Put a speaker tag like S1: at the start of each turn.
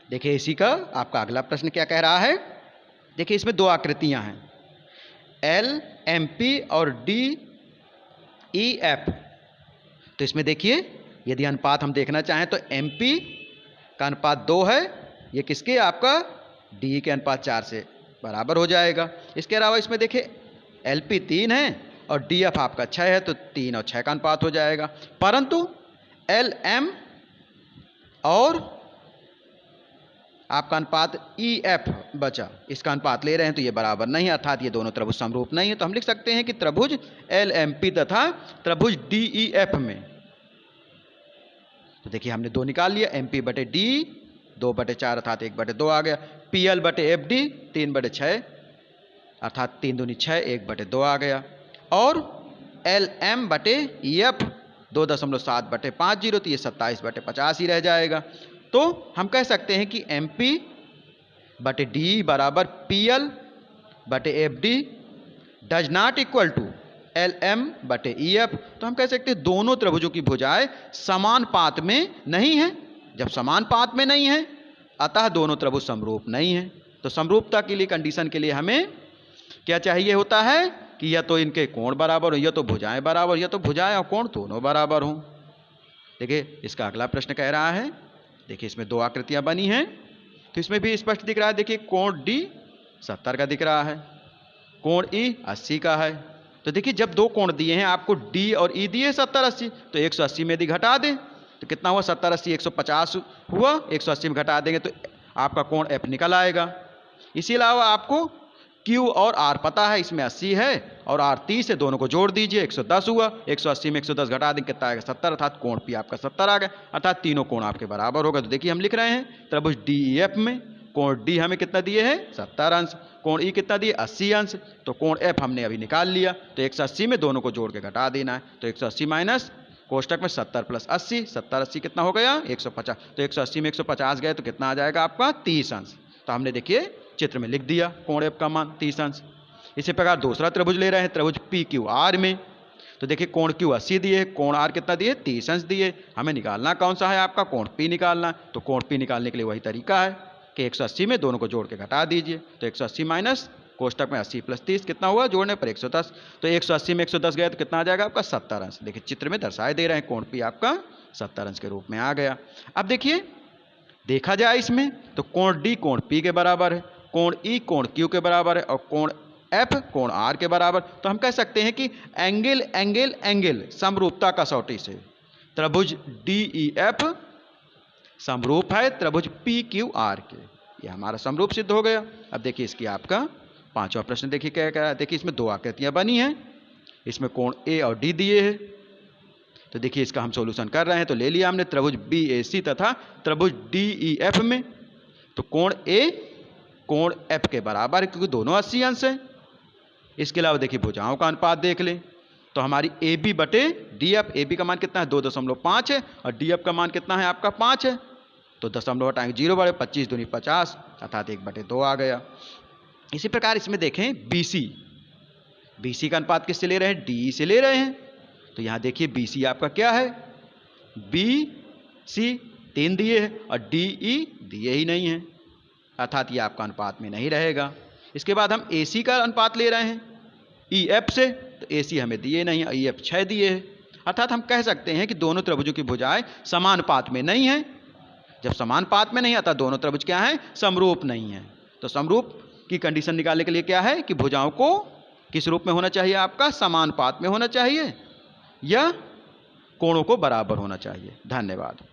S1: देखिए इसी का आपका अगला प्रश्न क्या कह रहा है। देखिए इसमें दो आकृतियां हैं, एल एम पी और डी ई एफ। तो इसमें देखिए यदि अनुपात हम देखना चाहें तो एम पी का अनुपात 2 है, ये किसके, आपका डी के अनुपात 4 से बराबर हो जाएगा। इसके अलावा इसमें देखिए एल पी 3 है और डी एफ आपका 6 है, तो 3 और 6 का अनुपात हो जाएगा। परंतु एल एम और आपका अनुपात ई एफ बचा, इसका अनुपात ले रहे हैं तो ये बराबर नहीं है, अर्थात ये दोनों त्रिभुज समरूप नहीं है। तो हम लिख सकते हैं कि त्रिभुज एल एम पी तथा त्रिभुज डी ई एफ में, तो देखिए हमने 2 निकाल लिया, एम पी बटे डी 2/4 अर्थात 1/2 आ गया, पी एल बटे एफ डी 3/6 अर्थात 3 दूनी 6 1/2 आ गया, और एल एम बटे ई एफ 2.7/50, तो ये 27/50 ही रह जाएगा। तो हम कह सकते हैं कि एम पी बटे डी बराबर पी एल बटे F D does not equal to L M बटे ई एफ। तो हम कह सकते हैं दोनों त्रिभुजों की भुजाएं समान पात में नहीं है। जब समान पात में नहीं है अतः दोनों त्रिभुज समरूप नहीं है। तो समरूपता के लिए, कंडीशन के लिए हमें क्या चाहिए होता है कि या तो इनके कोण बराबर हो, या तो भुजाएं बराबर, या तो भुजाएं और कोण दोनों बराबर हों। देखिए इसका अगला प्रश्न कह रहा है, देखिए इसमें 2 आकृतियां बनी हैं, तो इसमें भी स्पष्ट दिख रहा है। देखिए कोण डी 70 का दिख रहा है, कोण ई 80 का है। तो देखिए जब 2 कोण दिए हैं आपको, डी और ई दिए 70 80, तो 180 में यदि घटा दें तो कितना हुआ, 70 80 150 हुआ, 180 में घटा देंगे तो आपका कोण एफ निकल आएगा। इसी अलावा आपको Q और R पता है, इसमें 80 है और R 30 है, दोनों को जोड़ दीजिए 110 हुआ, 180 में 110 घटा दें कितना आएगा 70, अर्थात कोण P आपका 70 आ गया, अर्थात तीनों कोण आपके बराबर होगा। तो देखिए हम लिख रहे हैं त्रिभुज DEF में कोण D हमें कितना दिए है 70 अंश, कोण E कितना दिए 80 अंश, तो कोण F हमने अभी निकाल लिया, तो 180 में दोनों को जोड़ के घटा देना है, तो 180 माइनस कोष्टक में 70 प्लस 80, 70 80 कितना हो गया 150, तो 180 में 150 गए तो कितना आ जाएगा आपका 30 अंश। तो हमने देखिए चित्र में लिख दिया कोण एफ का मान 30 अंश। इसी प्रकार दूसरा त्रिभुज ले रहे हैं त्रिभुज पी क्यू आर में, तो देखिए कोण क्यू 80 दिए, कोण आर कितना दिए 30 अंश दिए, हमें निकालना कौन सा है आपका कोण पी निकालना। तो कोण पी निकालने के लिए वही तरीका है कि 180 में दोनों को जोड़ के घटा दीजिए, तो 180 माइनस कोष्टक में 80 प्लस 30 कितना हुआ, जोड़ने पर 110, तो 180 में 110 गया तो कितना आ जाएगा आपका 70 अंश। देखिए चित्र में दर्शाए दे रहे हैं कोण पी आपका 70 अंश के रूप में आ गया। अब देखिए देखा जाए इसमें तो कोण डी कोण पी के बराबर है, कोण ई कोण क्यू के बराबर है, और कोण एफ कोण आर के बराबर। तो हम कह सकते हैं कि एंगल एंगल एंगल समरूपता कसौटी से त्रिभुज डी ई एफ समरूप है त्रिभुज पी क्यू आर के, ये हमारा समरूप सिद्ध हो गया। अब देखिए इसकी आपका 5वां प्रश्न देखिए क्या कह रहा है। देखिए इसमें 2 आकृतियां बनी हैं, इसमें कोण ए और डी दिए हैं, तो देखिए इसका हम सॉल्यूशन कर रहे हैं। तो ले लिया हमने त्रिभुज बी ए सी तथा त्रिभुज डी ई एफ में, तो कोण ए कोण एफ के बराबर है क्योंकि दोनों 80 अंश हैं। इसके अलावा देखिए भुजाओं का अनुपात देख लें, तो हमारी ए बी बटे डी एफ, ए बी का मान कितना है 2.5 है और डी एफ का मान कितना है आपका 5 है, तो दशमलव हटाएंगे 0 बढ़े 25 दूनी 50 अर्थात 1/2 आ गया। इसी प्रकार इसमें देखें बी सी का अनुपात किससे ले रहे हैं, डी से ले रहे हैं, तो यहाँ देखिए बी सी आपका क्या है, बी सी 3 दिए है और डी ई दिए ही नहीं है, अर्थात ये आपका अनुपात में नहीं रहेगा। इसके बाद हम ए सी का अनुपात ले रहे हैं ई एफ से, तो ए सी हमें दिए नहीं, ई एफ 6 दिए है, अर्थात हम कह सकते हैं कि दोनों त्रिभुजों की भुजाएं समानुपात में नहीं है। जब समानुपात में नहीं आता दोनों त्रिभुज क्या है, समरूप नहीं है। तो समरूप की कंडीशन निकालने के लिए क्या है कि भुजाओं को किस रूप में होना चाहिए आपका, समानुपात में होना चाहिए या कोणों को बराबर होना चाहिए। धन्यवाद।